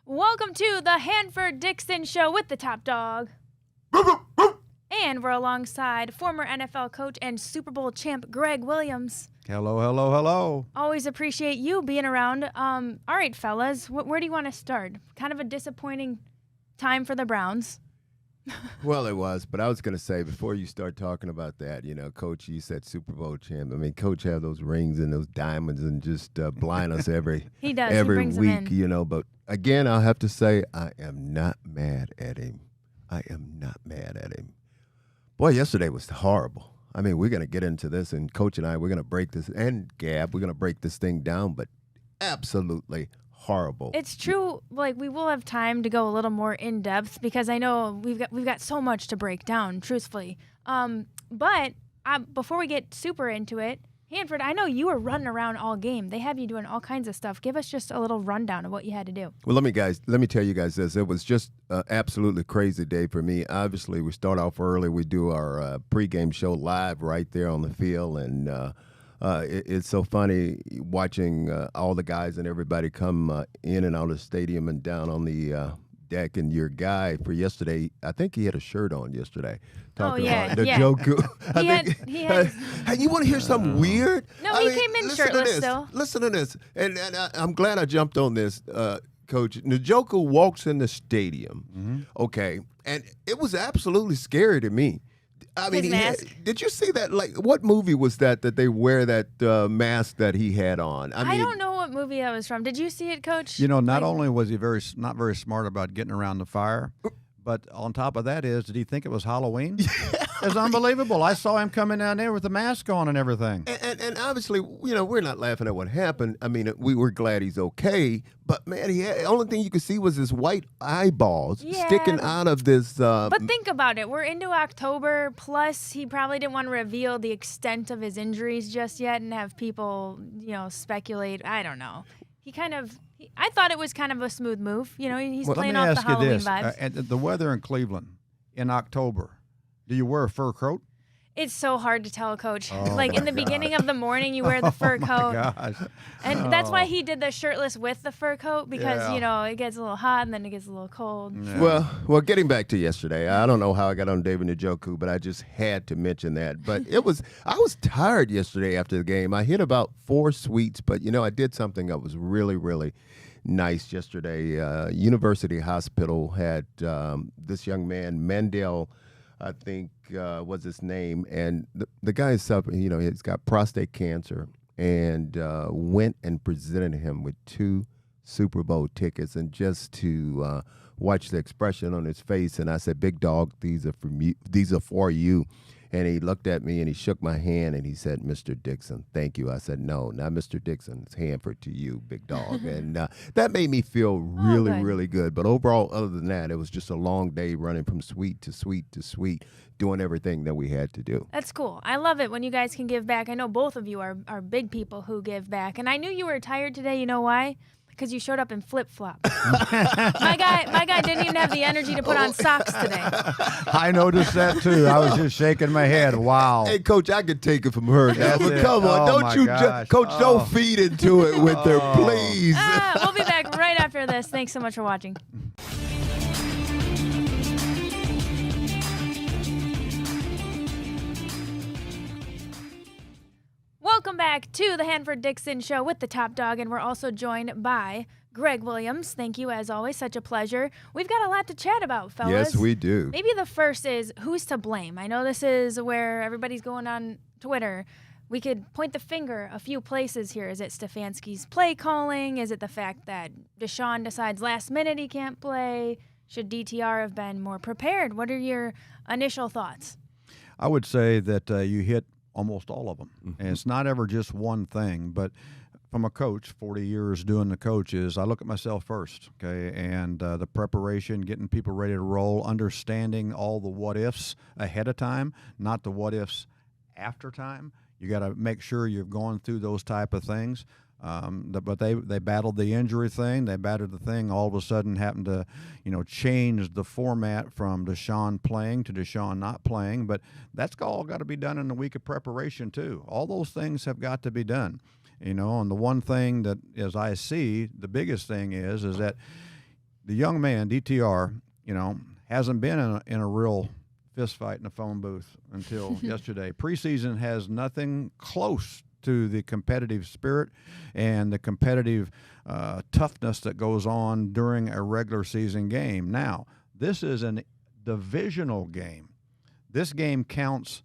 Welcome to the Hanford Dixon Show with the top dog. And we're alongside former NFL coach and Super Bowl champ Gregg Williams. Hello, hello, hello. Always appreciate you being around. All right, fellas, where do you want to start? Kind of a disappointing time for the Browns. Well, it was, but I was going to say, before you start talking about that, you know, Coach, you said Super Bowl champ. I mean, Coach have those rings and those diamonds and just blind us every He does. every He brings week, them in. you know. But again, I'll have to say, I am not mad at him. I am not mad at him. Boy, yesterday was horrible. I mean, we're going to get into this, and Coach and I, we're going to break this, and Gab, we're going to break this thing down, but absolutely horrible. It's true. Like, we will have time to go a little more in depth because I know we've got so much to break down, truthfully. But before we get super into it, Hanford, I know you were running around all game. They have you doing all kinds of stuff. Give us just a little rundown of what you had to do. Well, let me tell you guys this. It was just an absolutely crazy day for me. Obviously, we start off early. We do our pregame show live right there on the field, and it's so funny watching all the guys and everybody come in and out of the stadium and down on the deck. And your guy for yesterday, I think he had a shirt on yesterday. Talking about the Joku. He had Hey, you want to hear something weird? No, he came in shirtless still. Listen to this. And I'm glad I jumped on this, Coach. Njoku walks in the stadium, okay, and it was absolutely scary to me. I mean, did you see that? Like, what movie was that they wear that mask that he had on? I mean, don't know what movie that was from. Did you see it, Coach? You know, not only was he not very smart about getting around the fire, but on top of that did he think it was Halloween? It's unbelievable. I saw him coming down there with the mask on and everything. And obviously, you know, we're not laughing at what happened. I mean, we were glad he's okay. But, man, the only thing you could see was his white eyeballs sticking out of this. But think about it. We're into October. Plus, he probably didn't want to reveal the extent of his injuries just yet and have people, you know, speculate. I don't know. I thought it was kind of a smooth move. You know, he's playing off the Halloween vibes. And the weather in Cleveland in October, do you wear a fur coat? It's so hard to tell, Coach. Oh like in the beginning of the morning, you wear the fur coat. Gosh. And that's why he did the shirtless with the fur coat because, you know, it gets a little hot and then it gets a little cold. Yeah. Well, getting back to yesterday, I don't know how I got on David Njoku, but I just had to mention that. But I was tired yesterday after the game. I hit about 4 sweets, but, you know, I did something that was really, really nice yesterday. University Hospital had this young man, Mandel, I think was his name, and the guy is suffering. You know, he's got prostate cancer, and went and presented him with 2 Super Bowl tickets, and just to watch the expression on his face, and I said, "Big dog, these are for you." And he looked at me and he shook my hand and he said, "Mr. Dixon, thank you." I said, "No, not Mr. Dixon. It's Hanford to you, big dog." And that made me feel really, really good. But overall, other than that, it was just a long day running from suite to suite to suite, doing everything that we had to do. That's cool. I love it when you guys can give back. I know both of you are big people who give back. And I knew you were tired today. You know why? Because you showed up in flip-flops. my guy didn't even have the energy to put on socks today. I noticed that too. I was just shaking my head. Wow. Hey, Coach, I could take it from her now, but come on, Oh, don't you, Coach? Don't feed into it with her, please. We'll be back right after this. Thanks so much for watching. Welcome back to the Hanford Dixon Show with the top dog, and we're also joined by Gregg Williams. Thank you, as always. Such a pleasure. We've got a lot to chat about, fellas. Yes, we do. Maybe the first is, who's to blame? I know this is where everybody's going on Twitter. We could point the finger a few places here. Is it Stefanski's play calling? Is it the fact that Deshaun decides last minute he can't play? Should DTR have been more prepared? What are your initial thoughts? I would say that you hit almost all of them. And it's not ever just one thing, but from a coach, 40 years doing the coaches, I look at myself first, okay, and the preparation, getting people ready to roll, understanding all the what-ifs ahead of time, not the what-ifs after time. You got to make sure you're going through those type of things. But they battled the injury thing. They battled the thing. All of a sudden, happened to, change the format from Deshaun playing to Deshaun not playing. But that's all got to be done in the week of preparation too. All those things have got to be done. And the one thing that, as I see, the biggest thing is that the young man DTR, hasn't been in a real fist fight in a phone booth until yesterday. Preseason has nothing close to the competitive spirit and the competitive toughness that goes on during a regular season game. Now, this is a divisional game. This game counts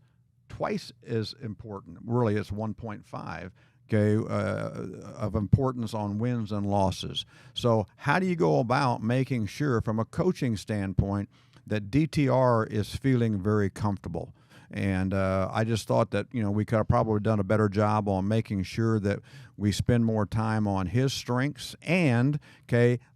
twice as important. Really, it's 1.5. Of importance on wins and losses. So how do you go about making sure, from a coaching standpoint, that DTR is feeling very comfortable? And I just thought that, we could have probably done a better job on making sure that we spend more time on his strengths and,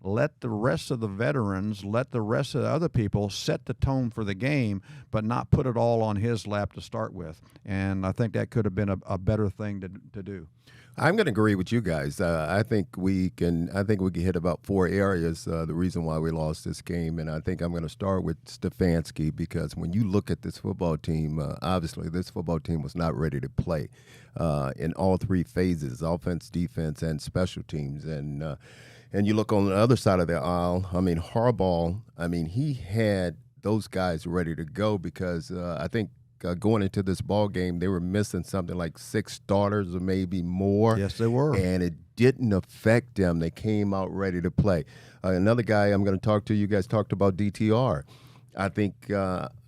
let the rest of the veterans, let the rest of the other people set the tone for the game, but not put it all on his lap to start with. And I think that could have been a better thing to do. I'm going to agree with you guys. I think we can hit about 4 areas. The reason why we lost this game, and I think I'm going to start with Stefanski, because when you look at this football team, obviously this football team was not ready to play in all 3 phases: offense, defense, and special teams. And you look on the other side of the aisle. I mean, Harbaugh. I mean, he had those guys ready to go because I think. Going into this ball game, they were missing something like 6 starters or maybe more. Yes, they were. And it didn't affect them. They came out ready to play. Another guy I'm going to talk to, you guys talked about DTR. I think,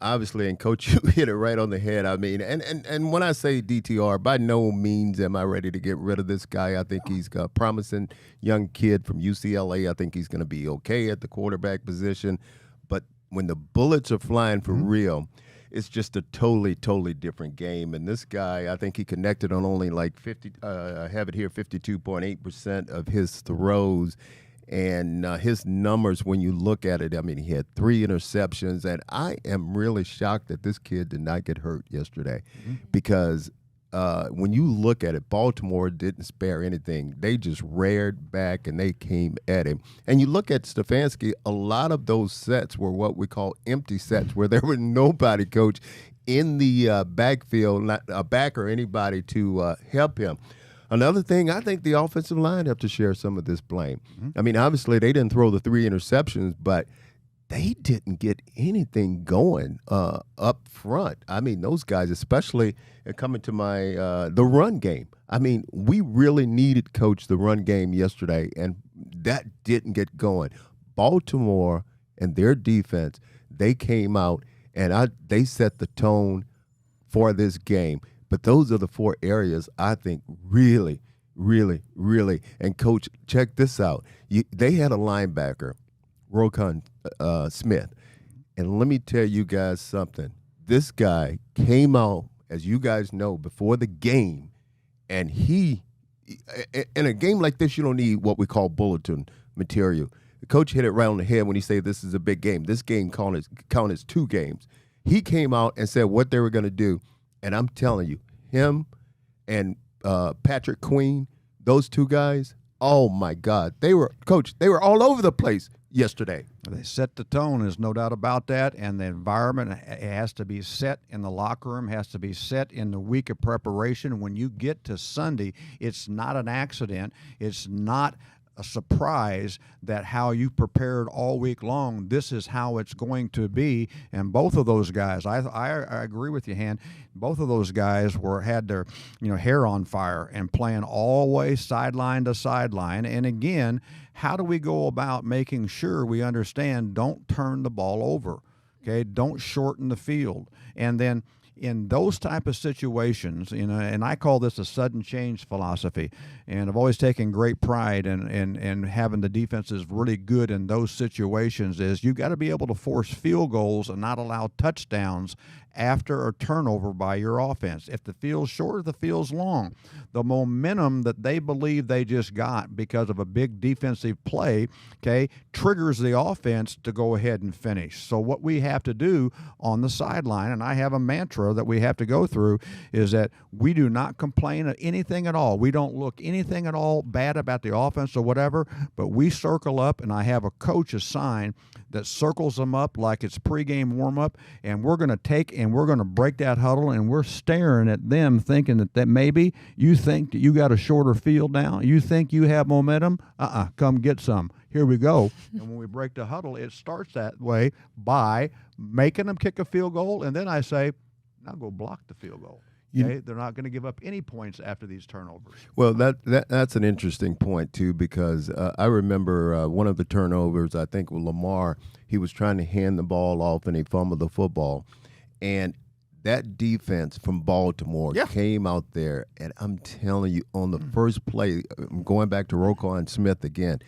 obviously, and Coach, you hit it right on the head. I mean, and when I say DTR, by no means am I ready to get rid of this guy. I think he's a promising young kid from UCLA. I think he's going to be okay at the quarterback position. But when the bullets are flying for real, it's just a totally different game. And this guy, I think he connected on only like 52.8% of his throws. And his numbers, when you look at it, I mean, he had 3 interceptions. And I am really shocked that this kid did not get hurt yesterday because when you look at it, Baltimore didn't spare anything. They just reared back and they came at him. And you look at Stefanski, a lot of those sets were what we call empty sets, where there was nobody, Coach, in the backfield, not a back or anybody to help him. Another thing, I think the offensive line have to share some of this blame. I mean, obviously they didn't throw the 3 interceptions, but they didn't get anything going up front. I mean, those guys, especially coming to the run game. I mean, we really needed, Coach, the run game yesterday, and that didn't get going. Baltimore and their defense, they came out and they set the tone for this game. But those are the 4 areas I think really. And, Coach, check this out. They had a linebacker, Rokon Smith. And let me tell you guys something. This guy came out, as you guys know, before the game, and in a game like this, you don't need what we call bulletin material. The coach hit it right on the head when he said this is a big game. This game count as 2 games. He came out and said what they were going to do, and I'm telling you, him and Patrick Queen, those 2 guys, oh, my God. They were all over the place yesterday. They set the tone, there's no doubt about that, and the environment has to be set in the locker room, has to be set in the week of preparation. When you get to Sunday, it's not an accident. It's not a surprise that how you prepared all week long, this is how it's going to be. And both of those guys, I agree with you, Han. Both of those guys had their hair on fire and playing all the way sideline to sideline. And again, how do we go about making sure we understand, don't turn the ball over, okay? Don't shorten the field. And then in those type of situations, and I call this a sudden change philosophy, and I've always taken great pride in having the defenses really good in those situations, is you got to be able to force field goals and not allow touchdowns after a turnover by your offense. If the field's short or the field's long, the momentum that they believe they just got because of a big defensive play, okay, triggers the offense to go ahead and finish. So what we have to do on the sideline, and I have a mantra that we have to go through, is that we do not complain of anything at all. We don't look anything at all bad about the offense or whatever, but we circle up, and I have a coach assigned that circles them up like it's pregame warm-up, and we're going to take and we're going to break that huddle, and we're staring at them thinking that maybe you think that you got a shorter field now. You think you have momentum? Come get some. Here we go. And when we break the huddle, it starts that way by making them kick a field goal, and then I say, now go block the field goal. Okay? They're not going to give up any points after these turnovers. Well, that's an interesting point, too, because I remember one of the turnovers, I think with Lamar, he was trying to hand the ball off and he fumbled the football. And that defense from Baltimore came out there, and I'm telling you, on the first play, I'm going back to Roquan Smith again.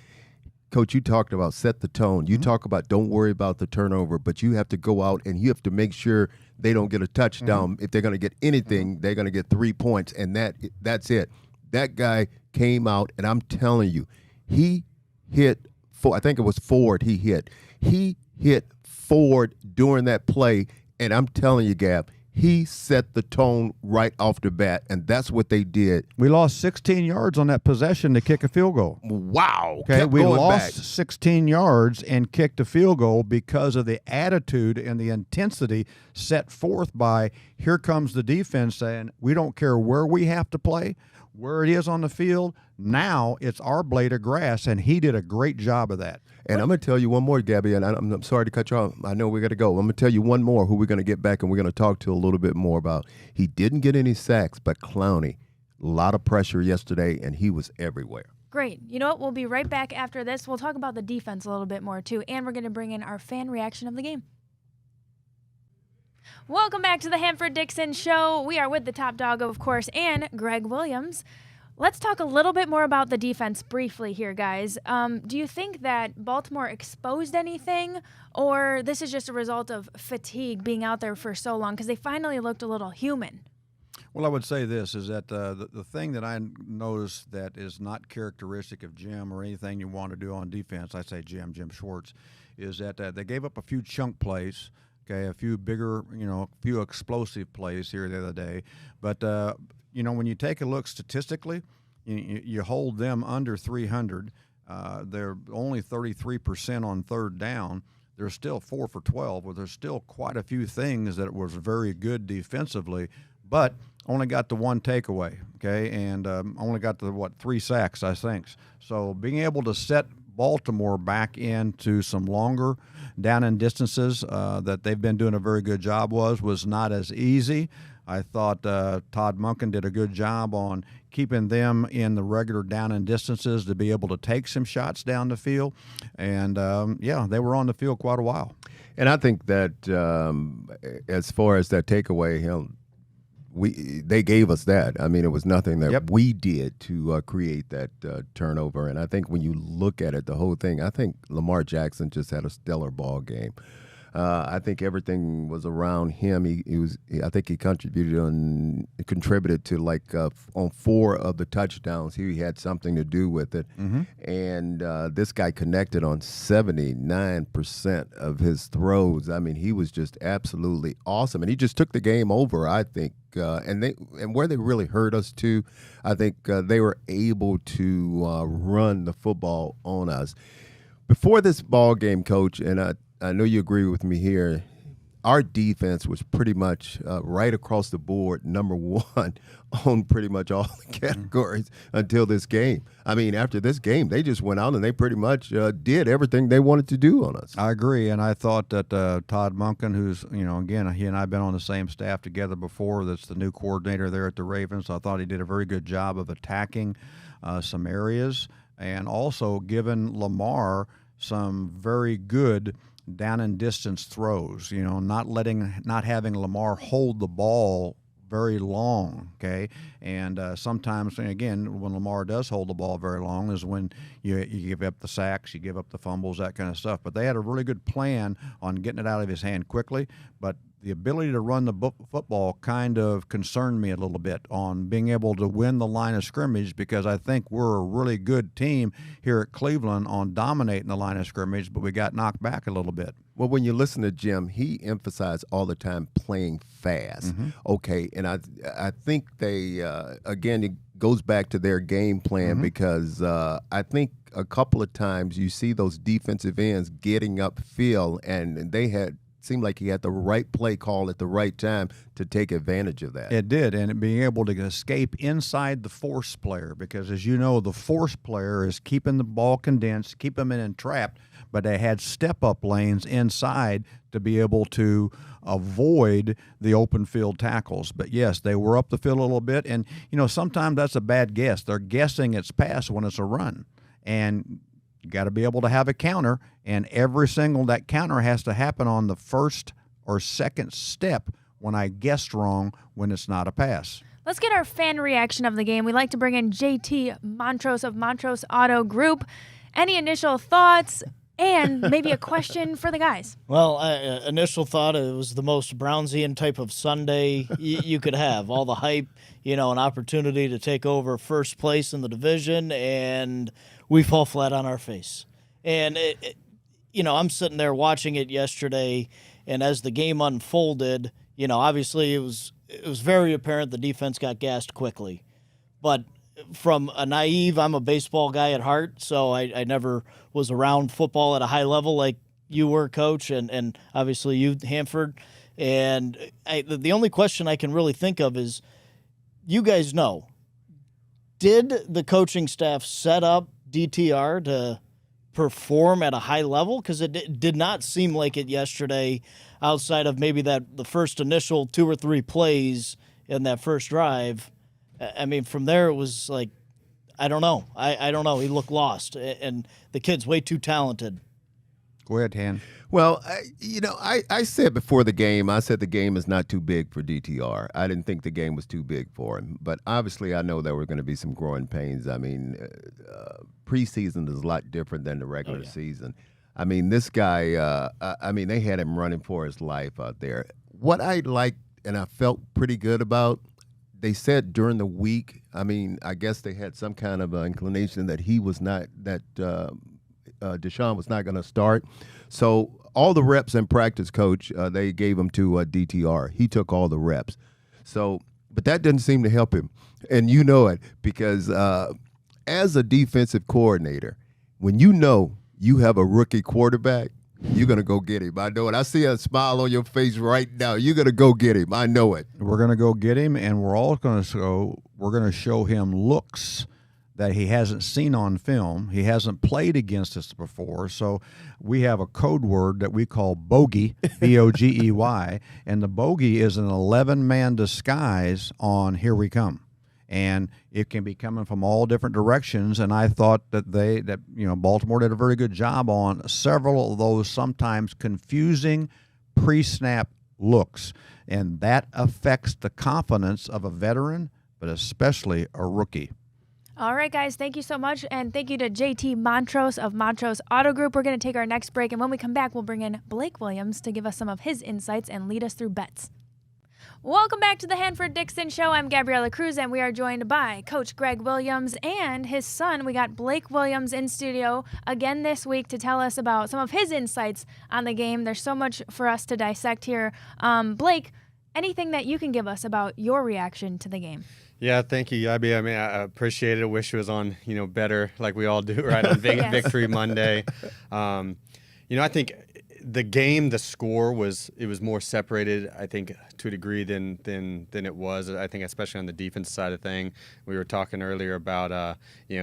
Coach, you talked about set the tone. You talk about don't worry about the turnover, but you have to go out and you have to make sure they don't get a touchdown. If they're going to get anything, they're going to get 3 points, and that's it. That guy came out, and I'm telling you, he hit I think it was Ford he hit. He hit Ford during that play, and I'm telling you, Gab, he set the tone right off the bat, and that's what they did. We lost 16 yards on that possession to kick a field goal. Wow. Okay, we lost 16 yards and kicked a field goal because of the attitude and the intensity set forth by here comes the defense saying, we don't care where we have to play, where it is on the field. Now it's our blade of grass, and he did a great job of that. And I'm going to tell you one more, Gabby, and I'm sorry to cut you off. I know we got to go. I'm going to tell you one more who we're going to get back and we're going to talk to a little bit more about. He didn't get any sacks, but Clowney, a lot of pressure yesterday, and he was everywhere. Great. You know what? We'll be right back after this. We'll talk about the defense a little bit more, too, and we're going to bring in our fan reaction of the game. Welcome back to the Hanford Dixon Show. We are with the top dog, of course, and Gregg Williams. Let's talk a little bit more about the defense briefly here, guys. Do you think that Baltimore exposed anything, or this is just a result of fatigue being out there for so long because they finally looked a little human? Well, I would say this, is that the thing that I noticed that is not characteristic of Jim or anything you want to do on defense, I say Jim Schwartz, is that they gave up a few chunk plays, okay, a few bigger, a few explosive plays here the other day. But, when you take a look statistically, you hold them under 300. They're only 33% on third down. They're still 4 for 12, where there's still quite a few things that was very good defensively, but only got the one takeaway, okay, and only got the, 3 sacks, I think. So being able to set Baltimore back into some longer down and distances that they've been doing a very good job was not as easy. I thought Todd Monken did a good job on keeping them in the regular down and distances to be able to take some shots down the field. And, they were on the field quite a while. And I think that as far as that takeaway, they gave us that. I mean, it was nothing that we did to create that turnover. And I think when you look at it, the whole thing, I think Lamar Jackson just had a stellar ball game. I think everything was around him. I think he contributed to on 4 of the touchdowns. He had something to do with it. And this guy connected on 79% of his throws. I mean, he was just absolutely awesome, and he just took the game over, I think. And where they really hurt us too, I think they were able to run the football on us. Before this ball game, Coach, and I know you agree with me here, our defense was pretty much right across the board number 1 on pretty much all the categories until this game. I mean, after this game, they just went out and they pretty much did everything they wanted to do on us. I agree, and I thought that Todd Monken, who's, again, he and I have been on the same staff together before, that's the new coordinator there at the Ravens. I thought he did a very good job of attacking some areas and also giving Lamar some very good down and distance throws, not having Lamar hold the ball very long, okay? And sometimes, again, when Lamar does hold the ball very long is when you give up the sacks, you give up the fumbles, that kind of stuff. But they had a really good plan on getting it out of his hand quickly. But the ability to run the football kind of concerned me a little bit on being able to win the line of scrimmage, because I think we're a really good team here at Cleveland on dominating the line of scrimmage, but we got knocked back a little bit. Well, when you listen to Jim, he emphasized all the time playing fast. Okay, and I think they, again, it goes back to their game plan, because I think a couple of times you see those defensive ends getting upfield, and they seemed like he had the right play call at the right time to take advantage of that. It did, and being able to escape inside the force player, because as you know, the force player is keeping the ball condensed, keep them in and trapped, but they had step-up lanes inside to be able to avoid the open field tackles. But yes, they were up the field a little bit, and sometimes that's a bad guess. They're guessing it's pass when it's a run, and you got to be able to have a counter, and that counter has to happen on the first or second step when I guessed wrong when it's not a pass. Let's get our fan reaction of the game. We like to bring in JT Montrose of Montrose Auto Group. Any initial thoughts? And maybe a question for the guys. Well, initial thought, it was the most Brownsian type of Sunday you could have. All the hype, an opportunity to take over first place in the division, and we fall flat on our face. And, I'm sitting there watching it yesterday, and as the game unfolded, obviously it was very apparent the defense got gassed quickly. But from a naive, I'm a baseball guy at heart, so I never was around football at a high level like you were, Coach, and obviously you, Hanford. And the only question I can really think of is, you guys know, did the coaching staff set up DTR to perform at a high level? Because it did not seem like it yesterday, outside of maybe the first initial 2 or 3 plays in that first drive. I mean, from there it was like, I don't know. I don't know. He looked lost, and the kid's way too talented. Go ahead, Han. Well, I said before the game, I said the game is not too big for DTR. I didn't think the game was too big for him. But obviously I know there were going to be some growing pains. I mean, preseason is a lot different than the regular season. I mean, this guy, they had him running for his life out there. What I liked and I felt pretty good about, they said during the week, I guess they had some kind of inclination that Deshaun was not going to start. So all the reps in practice, Coach, they gave him to DTR. He took all the reps. So, but that didn't seem to help him. And you know it, because as a defensive coordinator, when you have a rookie quarterback, you're going to go get him. I know it. I see a smile on your face right now. You're going to go get him. I know it. We're going to go get him, and we're going to show him looks that he hasn't seen on film. He hasn't played against us before. So we have a code word that we call bogey, B-O-G-E-Y, and the bogey is an 11-man disguise on Here We Come. And it can be coming from all different directions. And I thought that Baltimore did a very good job on several of those sometimes confusing pre-snap looks. And that affects the confidence of a veteran, but especially a rookie. All right, guys, thank you so much. And thank you to JT Montrose of Montrose Auto Group. We're going to take our next break. And when we come back, we'll bring in Blake Williams to give us some of his insights and lead us through bets. Welcome back to the Hanford Dixon Show. I'm Gabriella Cruz, and we are joined by Coach Gregg Williams and his son. We got Blake Williams in studio again this week to tell us about some of his insights on the game. There's so much for us to dissect here. Blake, anything that you can give us about your reaction to the game? Yeah, thank you, Yabi. I appreciate it. I wish it was on, better, like we all do, right, on Yes. Victory Monday. I think the game, the score was more separated, I think, to a degree than it was. I think especially on the defense side of thing. We were talking earlier about, we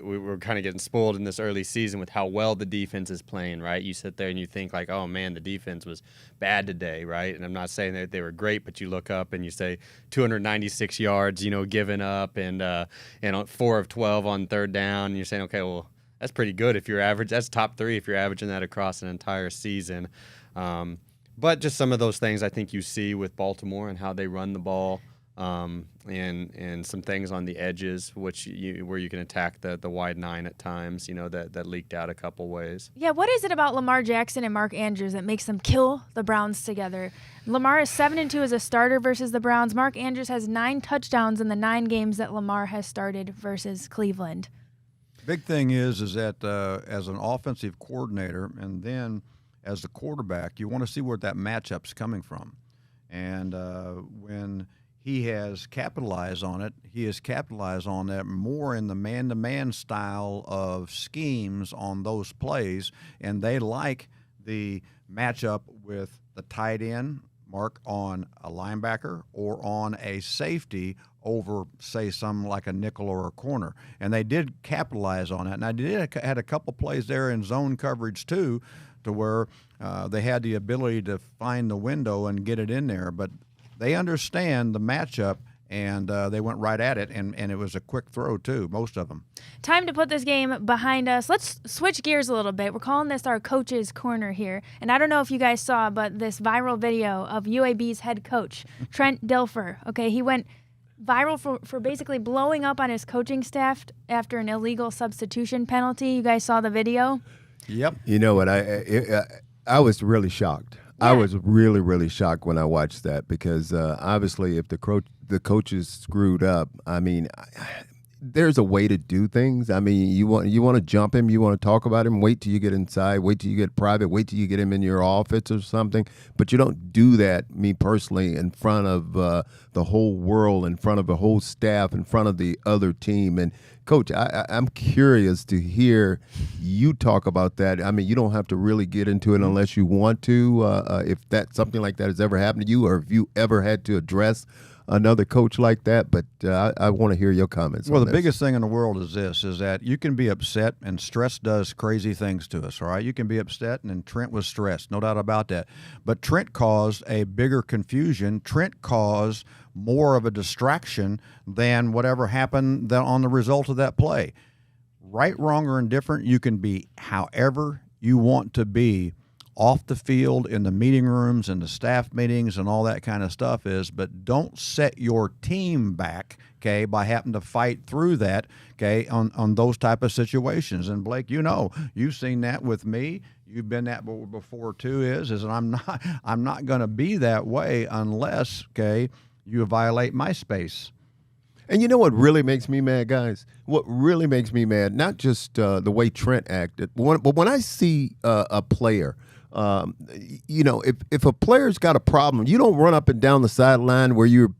were kind of getting spoiled in this early season with how well the defense is playing, right? You sit there and you think like, oh, man, the defense was bad today, right? And I'm not saying that they were great, but you look up and you say 296 yards, given up, and 4 of 12 on third down. And you're saying, okay, well, that's pretty good if you're average. That's top 3 if you're averaging that across an entire season. But just some of those things I think you see with Baltimore and how they run the ball. and some things on the edges, where you can attack the wide nine at times, that leaked out a couple ways. Yeah, what is it about Lamar Jackson and Mark Andrews that makes them kill the Browns together? Lamar is 7-2 as a starter versus the Browns. Mark Andrews has 9 touchdowns in the 9 games that Lamar has started versus Cleveland. Big thing is that as an offensive coordinator and then as the quarterback, you want to see where that matchup's coming from. And when he has capitalized on it, he has capitalized on that more in the man-to-man style of schemes on those plays, and they like the matchup with the tight end, Mark, on a linebacker or on a safety over, say, some like a nickel or a corner. And they did capitalize on that. And I had a couple plays there in zone coverage, too, to where they had the ability to find the window and get it in there. But they understand the matchup, and they went right at it, and it was a quick throw, too, most of them. Time to put this game behind us. Let's switch gears a little bit. We're calling this our coach's corner here. And I don't know if you guys saw, but this viral video of UAB's head coach, Trent Dilfer. Okay, he went viral for basically blowing up on his coaching staff after an illegal substitution penalty. You guys saw the video? Yep. You know what? I was really shocked. Yeah. I was really, really shocked when I watched that because obviously if the coaches screwed up, I mean, there's a way to do things. I mean, you want to jump him, you want to talk about him, wait till you get inside, wait till you get private, wait till you get him in your office or something. But you don't do that, me personally, in front of the whole world, in front of the whole staff, in front of the other team. And Coach, I'm curious to hear you talk about that. I mean, you don't have to really get into it unless you want to. If something like that has ever happened to you, or if you ever had to address another coach like that, but I want to hear your comments. Well, on the this. biggest thing in the world is that you can be upset, and stress does crazy things to us, all right? You can be upset, and Trent was stressed, no doubt about that. But Trent caused a bigger confusion. Trent caused more of a distraction than whatever happened on the result of that play. Right, wrong, or indifferent, you can be however you want to be off the field, in the meeting rooms and the staff meetings and all that kind of stuff but don't set your team back, okay, by having to fight through that, okay, on those type of situations. And Blake, you've seen that with me. You've been that before too, is that I'm not going to be that way unless, okay, you violate my space. And you know what really makes me mad, guys? What really makes me mad, not just the way Trent acted, but when I see a player, if a player's got a problem, you don't run up and down the sideline where you're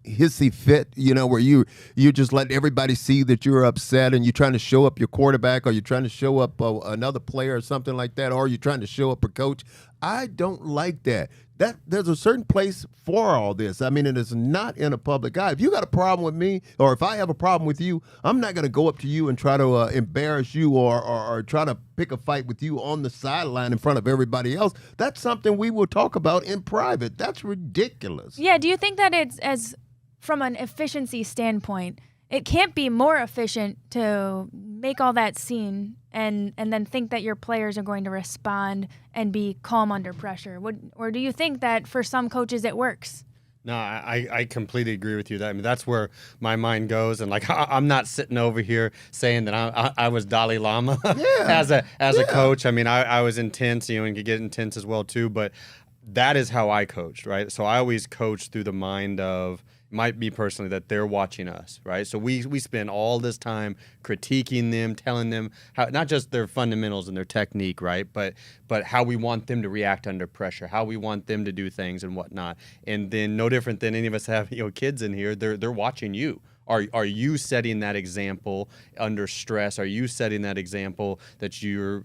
hissy fit, where you just let everybody see that you're upset and you're trying to show up your quarterback, or you're trying to show up another player or something like that, or you're trying to show up a coach. I don't like that. There's a certain place for all this. I mean, it is not in a public eye. If you got a problem with me, or if I have a problem with you, I'm not going to go up to you and try to embarrass you or try to pick a fight with you on the sideline in front of everybody else. That's something we will talk about in private. That's ridiculous. Yeah, do you think that it's from an efficiency standpoint, it can't be more efficient to make all that scene and then think that your players are going to respond and be calm under pressure? Or do you think that for some coaches it works? No, I completely agree with you. I mean, that's where my mind goes, and I'm not sitting over here saying that I was Dalai Lama as a coach. I mean, I was intense, and could get intense as well too. But that is how I coached, right? So I always coach through the mind of, might be personally, that they're watching us, right? So we spend all this time critiquing them, telling them how, not just their fundamentals and their technique, right? But how we want them to react under pressure, how we want them to do things and whatnot. And then no different than any of us have, kids in here, they're watching you. Are you setting that example under stress? Are you setting that example that you're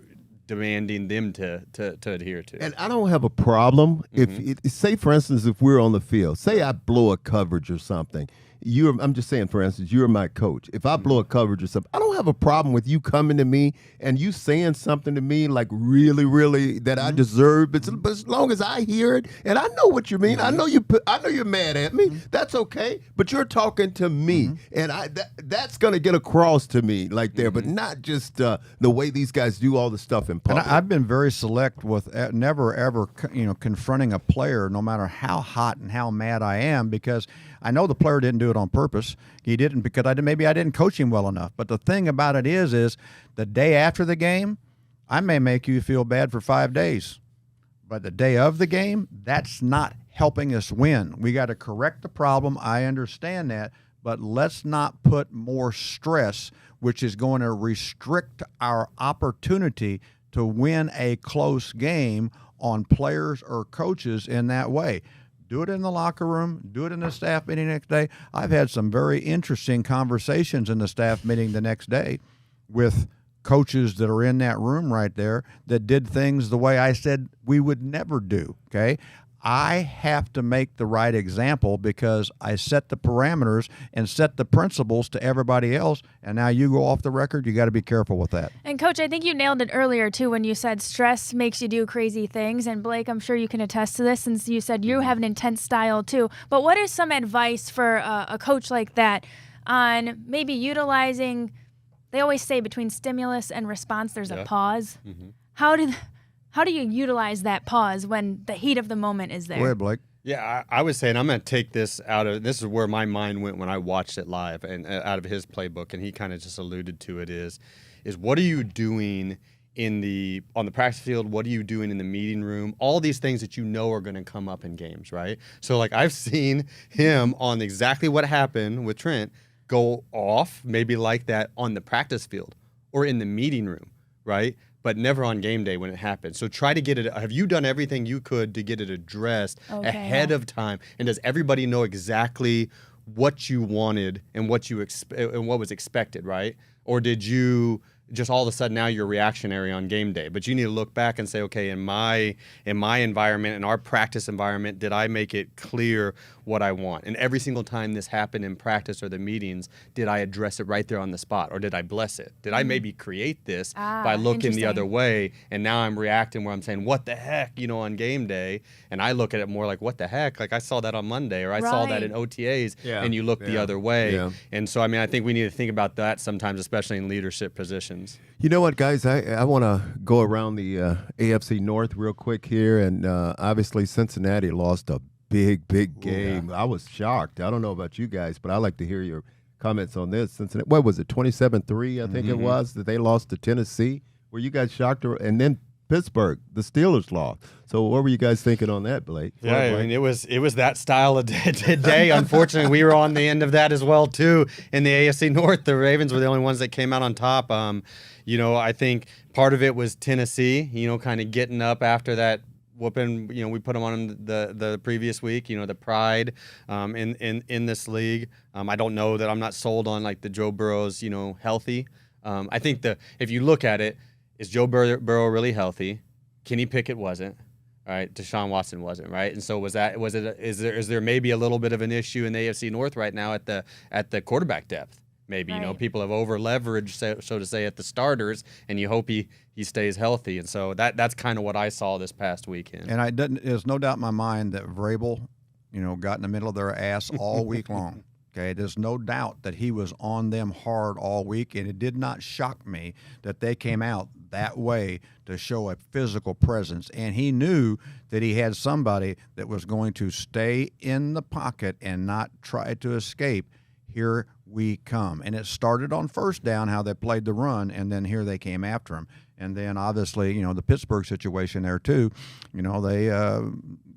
demanding them to adhere to? And I don't have a problem if, say, for instance, if we're on the field, say I blow a coverage or something, I'm just saying, for instance, you're my coach. If I blow a coverage or something, I don't have a problem with you coming to me and you saying something to me like really, really that I deserve. But as long as I hear it and I know what you mean, I know you're mad at me. That's okay. But you're talking to me, and that's gonna get across to me like there, but not just the way these guys do all the stuff in public. And I've been very select with never ever confronting a player, no matter how hot and how mad I am, because I know the player didn't do it on purpose. He didn't because maybe I didn't coach him well enough. But the thing about it is the day after the game, I may make you feel bad for 5 days. But the day of the game, that's not helping us win. We got to correct the problem. I understand that. But let's not put more stress, which is going to restrict our opportunity to win a close game, on players or coaches in that way. Do it in the locker room. Do it in the staff meeting next day. I've had some very interesting conversations in the staff meeting the next day with coaches that are in that room right there that did things the way I said we would never do, okay? I have to make the right example because I set the parameters and set the principles to everybody else, and now you go off the record. You got to be careful with that. And, Coach, I think you nailed it earlier, too, when you said stress makes you do crazy things. And, Blake, I'm sure you can attest to this since you said you have an intense style, too. But what is some advice for a coach like that on maybe utilizing – they always say between stimulus and response there's a pause. Mm-hmm. How do you utilize that pause when the heat of the moment is there? Go ahead, Blake. Yeah, I was saying I'm going to take this out of – this is where my mind went when I watched it live and out of his playbook, and he kind of just alluded to it is what are you doing on the practice field? What are you doing in the meeting room? All these things that you know are going to come up in games, right? So, like, I've seen him on exactly what happened with Trent go off maybe like that on the practice field or in the meeting room, right? But never on game day when it happens. So try to get it. Have you done everything you could to get it addressed ahead of time? And does everybody know exactly what you wanted and what was expected, right? Or did you just all of a sudden now you're reactionary on game day? But you need to look back and say, okay, in my environment, in our practice environment, did I make it clear what I want? And every single time this happened in practice or the meetings, did I address it right there on the spot, or did I bless it? Did I maybe create this by looking the other way, and now I'm reacting where I'm saying, what the heck, on game day, and I look at it more like, what the heck? Like I saw that on Monday, or I saw that in OTAs, and you look the other way. Yeah. And so, I think we need to think about that sometimes, especially in leadership positions. You know what, guys? I want to go around the AFC North real quick here, and obviously Cincinnati lost a big game. I was shocked. I don't know about you guys, but I'd like to hear your comments on this. Cincinnati, what was it, 27-3, I think it was, that they lost to Tennessee? Were you guys shocked? And then Pittsburgh, the Steelers lost. So what were you guys thinking on that, Blake? Yeah, Blake? It was that style of day. Unfortunately, we were on the end of that as well, too. In the AFC North, the Ravens were the only ones that came out on top. I think part of it was Tennessee, kind of getting up after that whooping, we put them on the previous week, the pride in this league. I don't know that I'm not sold on like the Joe Burrow's, healthy. I think if you look at it, is Joe Burrow really healthy? Kenny Pickett wasn't. All right, Deshaun Watson wasn't, right? And so is there maybe a little bit of an issue in the AFC North right now at the quarterback depth? Maybe, right. People have over-leveraged, so to say, at the starters, and you hope he stays healthy. And so that's kind of what I saw this past weekend. And there's no doubt in my mind that Vrabel, got in the middle of their ass all week long. Okay, there's no doubt that he was on them hard all week, and it did not shock me that they came out that way to show a physical presence. And he knew that he had somebody that was going to stay in the pocket and not try to escape. Here we come. And it started on first down, how they played the run, and then here they came after him. And then obviously, the Pittsburgh situation there too, they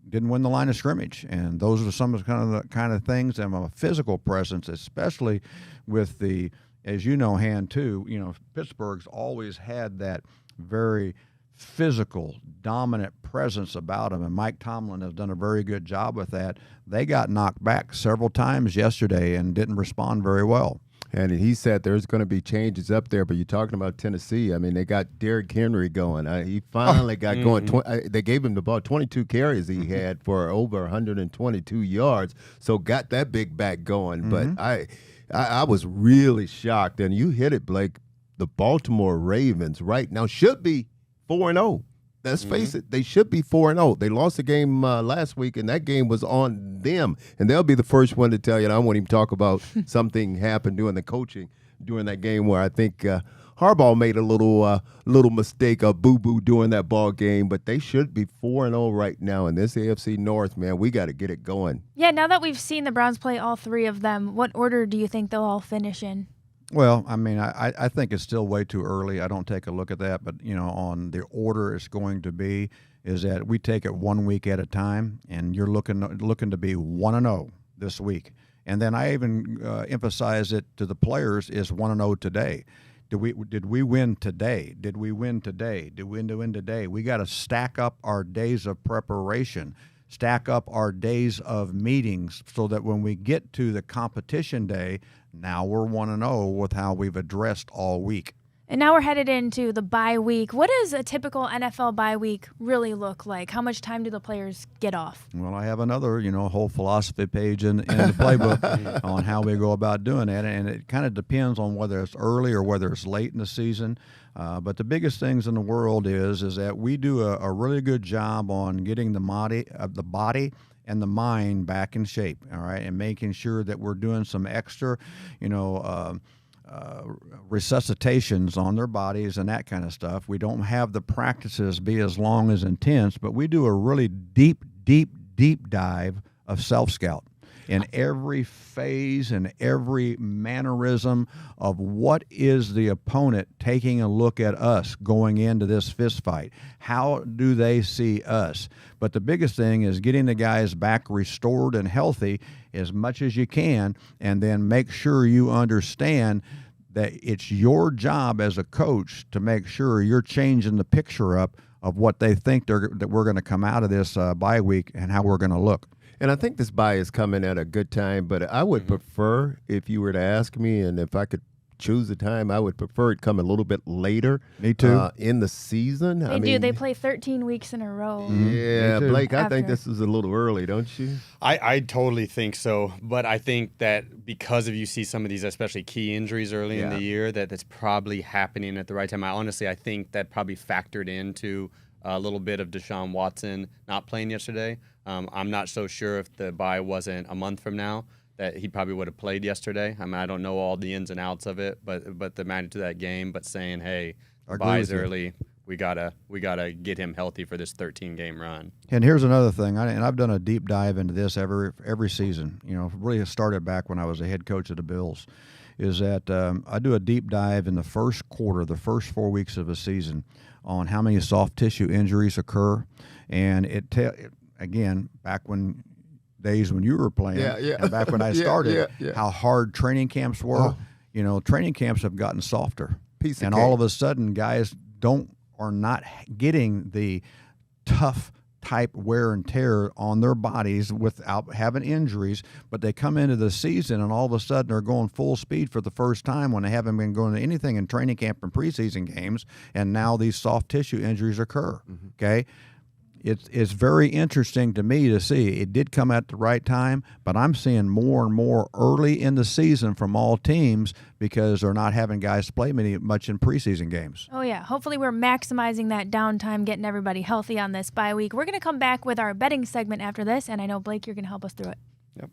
didn't win the line of scrimmage. And those are some of the kind of things, and a physical presence, especially with the, as you know, Han too, Pittsburgh's always had that very physical, dominant presence about him, and Mike Tomlin has done a very good job with that. They got knocked back several times yesterday and didn't respond very well. And he said there's going to be changes up there, but you're talking about Tennessee. I mean, they got Derrick Henry going. He finally got going. They gave him the ball, 22 carries he had for over 122 yards, so got that big back going. But I was really shocked, and you hit it, Blake. The Baltimore Ravens right now should be 4-0. Let's face it, they should be 4-0. They lost the game last week, and that game was on them. And they'll be the first one to tell you, and I won't even talk about something happened during the coaching during that game where I think Harbaugh made a little mistake, a boo-boo during that ball game. But they should be 4-0 right now in this AFC North, man. We got to get it going. Yeah, now that we've seen the Browns play all three of them, what order do you think they'll all finish in? Well, I mean, I think it's still way too early. I don't take a look at that, but on the order it's going to be is that we take it 1 week at a time, and you're looking to be 1-0 this week, and then I even emphasize it to the players is 1-0 today. Did we win today? Did we win today? Did we win today? We got to stack up our days of preparation, stack up our days of meetings, so that when we get to the competition day, now we're 1-0 with how we've addressed all week. And now we're headed into the bye week. What does a typical NFL bye week really look like? How much time do the players get off? Well, I have another, whole philosophy page in the playbook on how we go about doing that, and it kind of depends on whether it's early or whether it's late in the season. But the biggest things in the world is that we do a really good job on getting the body and the mind back in shape, all right, and making sure that we're doing some extra, resuscitations on their bodies and that kind of stuff. We don't have the practices be as long as intense, but we do a really deep dive of self-scout in every phase and every mannerism of what is the opponent taking a look at us going into this fist fight. How do they see us? But the biggest thing is getting the guys back restored and healthy as much as you can, and then make sure you understand that it's your job as a coach to make sure you're changing the picture up of what they think that we're going to come out of this bye week and how we're going to look. And I think this bye is coming at a good time, but I would prefer, if you were to ask me, and if I could choose a time, I would prefer it come a little bit later. Me too. In the season. They play 13 weeks in a row. Yeah, Blake, I think After. this is a little early, don't you? I totally think so, but I think that because you see some of these, especially key injuries early in the year, that's probably happening at the right time. I think that probably factored into a little bit of Deshaun Watson not playing yesterday. I'm not so sure if the bye wasn't a month from now that he probably would have played yesterday. I mean, I don't know all the ins and outs of it, but the magnitude of that game, but saying, hey, the bye's early, we gotta get him healthy for this 13-game run. And here's another thing, and I've done a deep dive into this every season. Really started back when I was a head coach of the Bills. Is that I do a deep dive in the first quarter, the first 4 weeks of a season, on how many soft tissue injuries occur, and again, back when days when you were playing, and back when I started, how hard training camps were. Training camps have gotten softer, and all of a sudden, guys are not getting the tough type wear and tear on their bodies without having injuries, but they come into the season and all of a sudden they're going full speed for the first time when they haven't been going to anything in training camp and preseason games, and now these soft tissue injuries occur. Okay. It's very interesting to me to see. It did come at the right time, but I'm seeing more and more early in the season from all teams because they're not having guys play much in preseason games. Oh, yeah. Hopefully we're maximizing that downtime, getting everybody healthy on this bye week. We're going to come back with our betting segment after this, and I know, Blake, you're going to help us through it. Yep.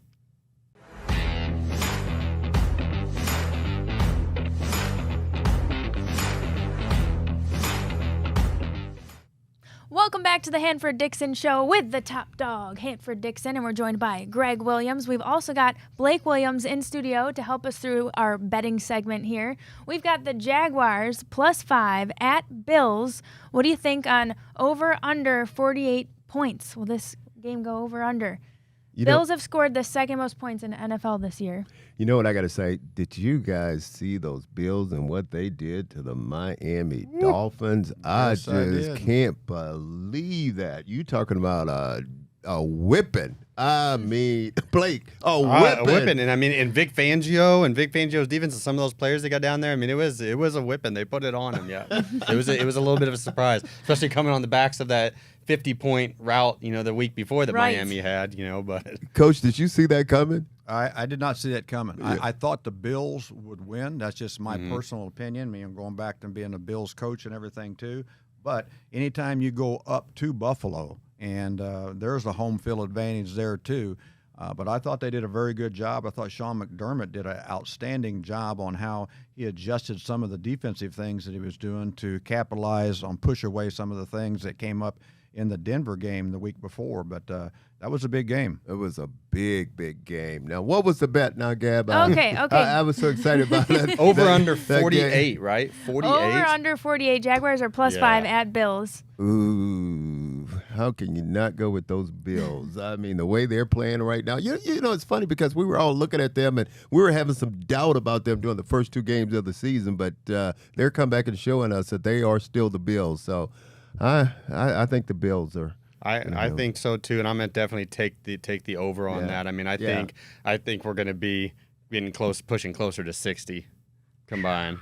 Welcome back to the Hanford Dixon Show with the top dog, Hanford Dixon, and we're joined by Gregg Williams. We've also got Blake Williams in studio to help us through our betting segment here. We've got the Jaguars +5 at Bills. What do you think on over/under 48 points? Will this game go over/under? Bills have scored the second most points in the NFL this year. You know what I got to say? Did you guys see those Bills and what they did to the Miami Dolphins? Yes, I I just can't believe that. You talking about a a whipping. I mean, Blake, a A whipping. whipping, and I mean, and Vic Fangio's defense, and some of those players they got down there. I mean, it was a whipping. They put it on him. Yeah, it was a little bit of a surprise, especially coming on the backs of that 50-point route, the week before that Miami had, But Coach, did you see that coming? I did not see that coming. I thought the Bills would win. That's just my personal opinion. I mean, I'm going back to being a Bills coach and everything too. But anytime you go up to Buffalo, and there's a home field advantage there too. But I thought they did a very good job. I thought Sean McDermott did an outstanding job on how he adjusted some of the defensive things that he was doing to capitalize on, push away some of the things that came up in the Denver game the week before. But that was a big game. It was a big, big game. Now, what was the bet now, Gab? Okay. I was so excited about that. over under that 48, right? 48. Over under 48. Jaguars are +5 at Bills. Ooh, how can you not go with those Bills? I mean, the way they're playing right now. You know, it's funny because we were all looking at them and we were having some doubt about them during the first 2 games of the season, but they're come back and showing us that they are still the Bills. So I think the Bills are. I think so too, and I'm gonna definitely take the over on that. I mean, I think we're gonna be getting pushing closer to 60 combined.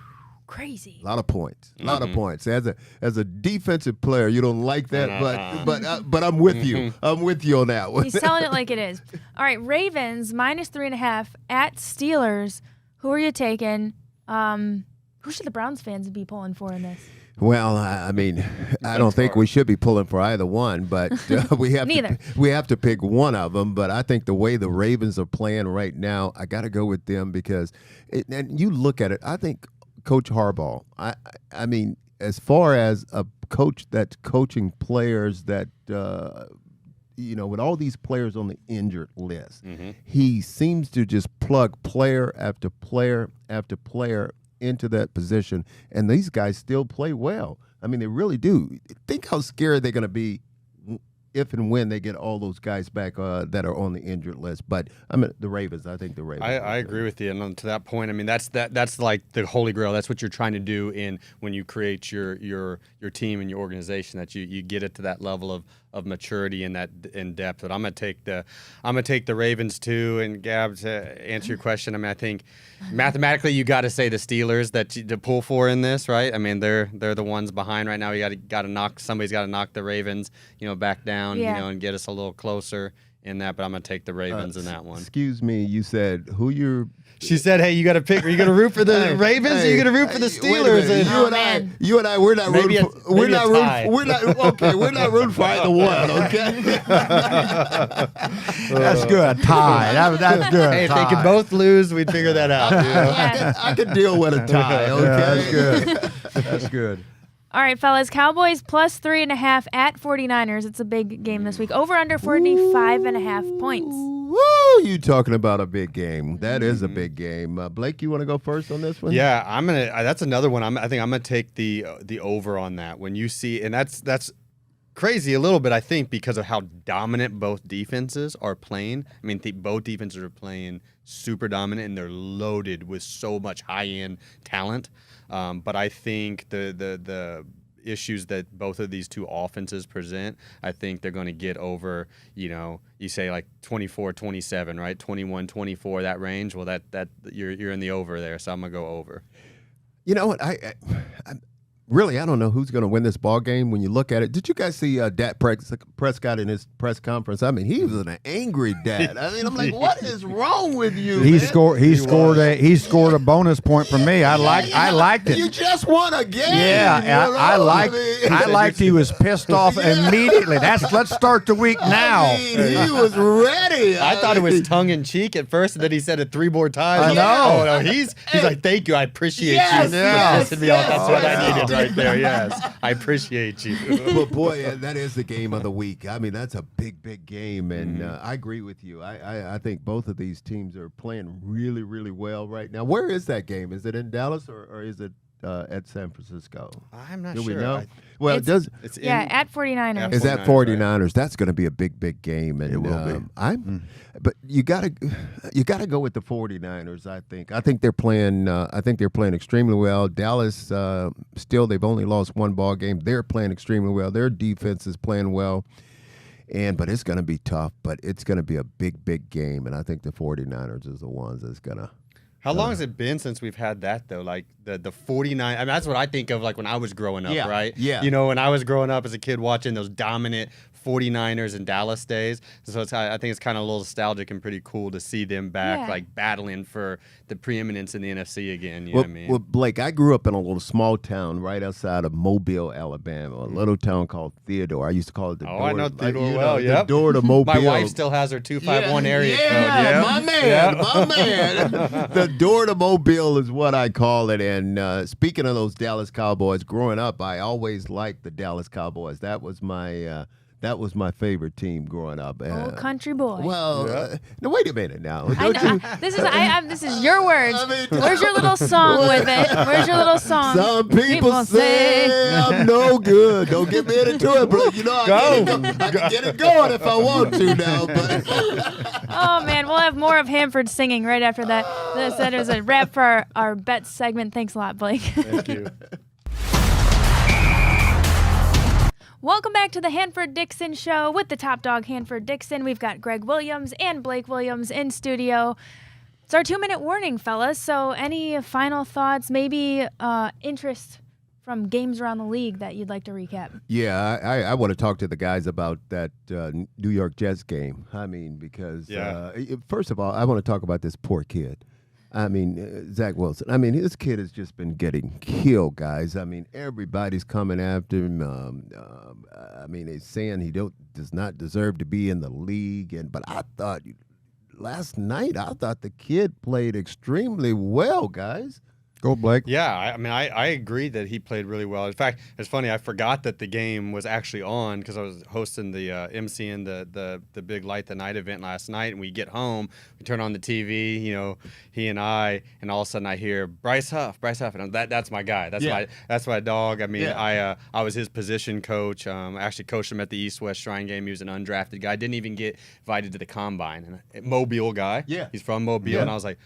Crazy. A lot of points. A lot of points. As a defensive player, you don't like that, but I'm with you. I'm with you on that one. He's telling it like it is. All right, Ravens -3.5 at Steelers. Who are you taking? Who should the Browns fans be pulling for in this? Well, I mean, I don't think we should be pulling for either one, but we have to pick one of them. But I think the way the Ravens are playing right now, I got to go with them because, and you look at it, I think Coach Harbaugh. I mean, as far as a coach that's coaching players that. With all these players on the injured list, he seems to just plug player after player after player into that position, and these guys still play well. I mean, they really do. Think how scared they're going to be if and when they get all those guys back that are on the injured list. But I mean, the Ravens. I think the Ravens. I agree with you, and to that point, I mean, that's like the holy grail. That's what you're trying to do when you create your team and your organization. That you get it to that level of maturity and that in depth. But I'm gonna take the Ravens too. And Gab, to answer your question, I mean, I think mathematically you got to say the Steelers to pull for in this, right? I mean, they're the ones behind right now. You got to knock the Ravens, back down, and get us a little closer in that. But I'm gonna take the Ravens in that one. Excuse me, you said who you're. She said, "Hey, you got to pick. Are you going to root for the Ravens? Or are you going to root for the Steelers?" And you and I, we're not rooting. We're not rooting for either one. Okay. That's good. A tie. That's good. Hey, if they could both lose, we'd figure that out. I can deal with a tie. Okay, that's good. That's good. All right, fellas, Cowboys +3.5 at 49ers. It's a big game this week. Over under 45.5 points. Woo! You talking about a big game? That is a big game. Blake, you want to go first on this one? Yeah, I'm gonna. That's another one. I think I'm gonna take the over on that. When you see, and that's crazy a little bit, I think, because of how dominant both defenses are playing. I mean, both defenses are playing super dominant, and they're loaded with so much high-end talent. But I think the issues that both of these two offenses present, I think they're going to get over, you say like 24-27, right? 21-24, that range. Well, that you're in the over there, so I'm going to go over. You know what? I really, I don't know who's going to win this ball game. When you look at it, did you guys see Dak Prescott in his press conference? I mean, he was an angry dad. I mean, I'm like, what is wrong with you? He scored a bonus point for me. I liked it. You just won a game. Yeah, I liked. He was pissed off immediately. Let's start the week now. I mean, he was ready. I thought it was tongue in cheek at first, and then he said it 3 more times. I know. Oh, no, he's like, thank you, I appreciate you. Yes, That's what I needed right there. Yes, I appreciate you. But boy, that is the game of the week. I mean, that's a big game, and I agree with you. I think both of these teams are playing really, really well right now. Where is that game? Is it in Dallas or is it at San Francisco? I'm not sure. Do we know? Well, it's at 49ers. Is that 49ers? Right? That's going to be a big game, and it will be. But you got to go with the 49ers. I think they're playing. I think they're playing extremely well. Dallas still they've only lost 1 ball game. They're playing extremely well. Their defense is playing well. But it's going to be tough, but it's going to be a big game, and I think the 49ers is the ones that's going to. How long has it been since we've had that, though? Like the 49, I mean, that's what I think of like when I was growing up, right? Yeah. You know, when I was growing up as a kid watching those dominant 49ers and Dallas days. So I think it's kind of a little nostalgic and pretty cool to see them back, like battling for the preeminence in the NFC again. You know what I mean? Well, Blake, I grew up in a little small town right outside of Mobile, Alabama, a little town called Theodore. I used to call it the door. I know Theodore well, The door to Mobile. My wife still has her 251 area code. Yeah, my man. The door to Mobile is what I call it. And speaking of those Dallas Cowboys, growing up, I always liked the Dallas Cowboys. That was my favorite team growing up. Old country boy. Well, no, wait a minute now. This is your words. Where's your little song with it? Where's your little song? Some people say I'm no good. Don't get me into it, bro. You know, I can get it going if I want to now. But Oh, man. We'll have more of Hanford singing right after that. That is a wrap for our bet segment. Thanks a lot, Blake. Thank you. Welcome back to the Hanford Dixon Show with the top dog, Hanford Dixon. We've got Gregg Williams and Blake Williams in studio. It's our 2-minute warning, fellas. So any final thoughts, maybe interest from games around the league that you'd like to recap? yeah, I want to talk to the guys about that New York Jets game. I mean, because first of all, I want to talk about this poor kid. I mean, Zach Wilson. I mean, his kid has just been getting killed, guys. I mean, everybody's coming after him. I mean, they're saying he does not deserve to be in the league. But I thought last night, the kid played extremely well, guys. Go, Blake. Yeah, I mean, I agree that he played really well. In fact, it's funny. I forgot that the game was actually on because I was hosting the MCing the big Light the Night event last night. And we get home, we turn on the TV. You know, he and I, and all of a sudden I hear Bryce Huff, and that's my guy. That's my dog. I mean, I was his position coach. I actually coached him at the East-West Shrine game. He was an undrafted guy. Didn't even get invited to the combine. And Mobile guy. Yeah, he's from Mobile, and I was like,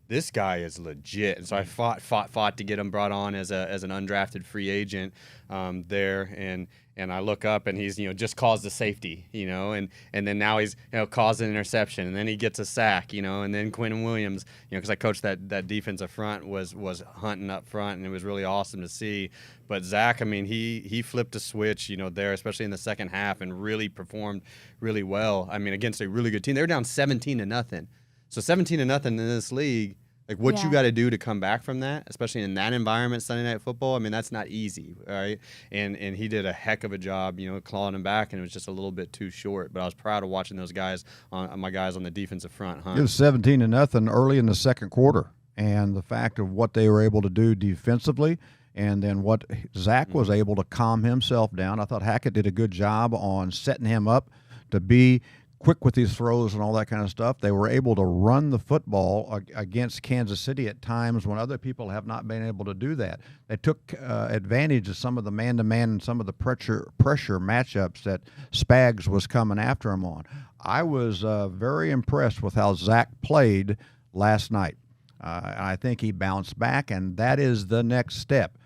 this guy is legit. And so I fought to get him brought on as an undrafted free agent there. And I look up and he's, just caused a safety, and then now he's, caused an interception, and then he gets a sack, and then Quentin Williams, because I coached that defensive front was hunting up front, and it was really awesome to see. But Zach, I mean, he flipped a switch, there, especially in the second half, and really performed really well. I mean, against a really good team. They were down 17-0. So 17-0 in this league, like what you got to do to come back from that, especially in that environment, Sunday Night Football. I mean, that's not easy, right? And he did a heck of a job, clawing him back, and it was just a little bit too short. But I was proud of watching those guys, my guys on the defensive front. It was 17-0 early in the second quarter, and the fact of what they were able to do defensively, and then what Zach was able to calm himself down. I thought Hackett did a good job on setting him up to be quick with these throws and all that kind of stuff. They were able to run the football against Kansas City at times when other people have not been able to do that. They took advantage of some of the man-to-man and some of the pressure matchups that Spags was coming after him on. I was very impressed with how Zach played last night. I think he bounced back, and that is the next step.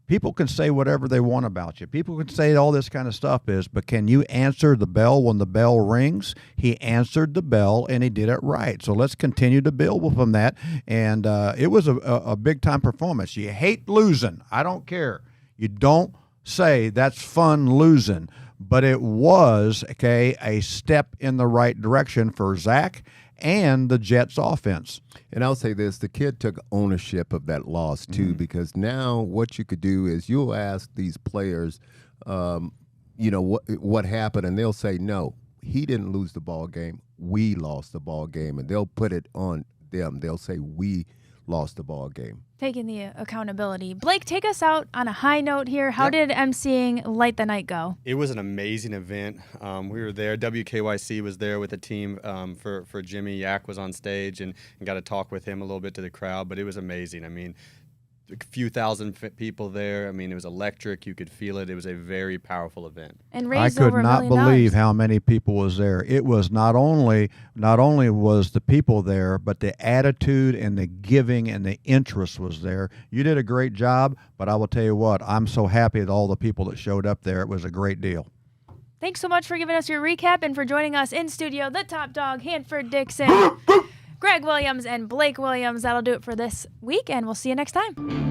People can say whatever they want about you. People can say all this kind of stuff but can you answer the bell when the bell rings? He answered the bell, and he did it right. So let's continue to build from that. And it was a big-time performance. You hate losing. I don't care. You don't say that's fun losing. But it was, a step in the right direction for Zach and the Jets offense. And I'll say this, the kid took ownership of that loss too, because now what you could do is you'll ask these players, what happened, and they'll say, no, he didn't lose the ball game. We lost the ball game, and they'll put it on them. They'll say we lost the ball game. Taking the accountability. Blake, take us out on a high note here. How did emceeing Light the Night go? It was an amazing event. We were there. WKYC was there with the team for Jimmy. Yak was on stage and got to talk with him a little bit to the crowd, but it was amazing. I mean, a few thousand people there. I mean, it was electric. You could feel it. It was a very powerful event. And I could not believe how many people was there. It was not only was the people there, but the attitude and the giving and the interest was there. You did a great job, but I will tell you what, I'm so happy with all the people that showed up there. It was a great deal. Thanks so much for giving us your recap and for joining us in studio, the top dog, Hanford Dixon, Gregg Williams, and Blake Williams. That'll do it for this week, and we'll see you next time.